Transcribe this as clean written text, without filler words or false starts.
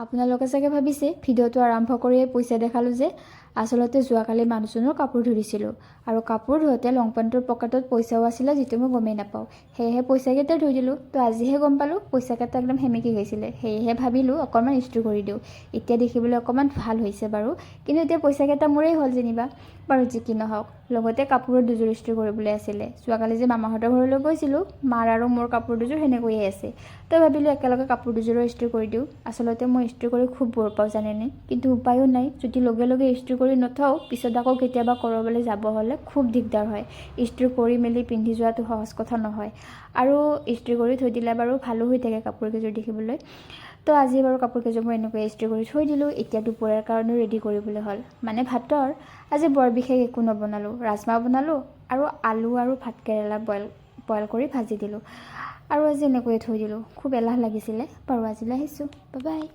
আপোনালোকে চাগে ভাবিছে ভিডিঅ'টো আৰম্ভ কৰিয়ে পইচা দেখালোঁ যে আচলতে যোৱাকালি মানুহজনৰ কাপোৰ ধৰিছিলোঁ আৰু কাপোৰ ধোওঁতে লং পেণ্টটোৰ পকেটত পইচাও আছিলে যিটো মই গমেই নাপাওঁ সেয়েহে পইচাকেইটা ধুই দিলোঁ তো আজিহে গম পালোঁ পইচাকেইটা একদম সেমেকি গৈছিলে সেয়েহে ভাবিলোঁ অকণমান ইস্ত্ৰি কৰি দিওঁ এতিয়া দেখিবলৈ অকণমান ভাল হৈছে বাৰু কিন্তু এতিয়া পইচাকেইটা মোৰেই হ'ল যেনিবা বাৰু যি কি নহওক লগতে কাপোৰৰ দুযোৰ ইস্ত্ৰি কৰিবলৈ আছিলে যোৱাকালি যে মামাহঁতৰ ঘৰলৈ গৈছিলোঁ মাৰ আৰু মোৰ কাপোৰ দুযোৰ সেনেকৈয়ে আছে তো ভাবিলোঁ একেলগে কাপোৰ দুযোৰো ইস্ত্ৰি কৰি দিওঁ আচলতে মই ইস্ত্ৰি কৰি খুব বৰ পাওঁ জানেনে কিন্তু উপায়ো নাই যদি লগে লগে ইস্ত্ৰি কৰি নথওঁ পিছত আকৌ কেতিয়াবা কৰিবলৈ যাব হ'লে খুব দিগদাৰ হয় ইস্ত্ৰি কৰি মেলি পিন্ধি যোৱাটো সহজ কথা নহয় আৰু ইস্ত্ৰি কৰি থৈ দিলে বাৰু ভালো হৈ থাকে কাপোৰকেইযোৰ দেখিবলৈ তো আজি বাৰু কাপোৰকেইযোৰ মই এনেকৈ ইস্ত্ৰি কৰি থৈ দিলোঁ এতিয়া দুপৰীয়াৰ কাৰণে ৰেডি কৰিবলৈ হ'ল মানে ভাতৰ আজি বৰ বিশেষ একো নবনালোঁ ৰাজমাহ বনালোঁ আৰু আলু আৰু ভাতকেৰেলা বইল কৰি ভাজি দিলোঁ আৰু আজি এনেকৈয়ে থৈ দিলোঁ খুব এলাহ লাগিছিলে বাৰু আজিলৈ আহিছোঁ বাই বাই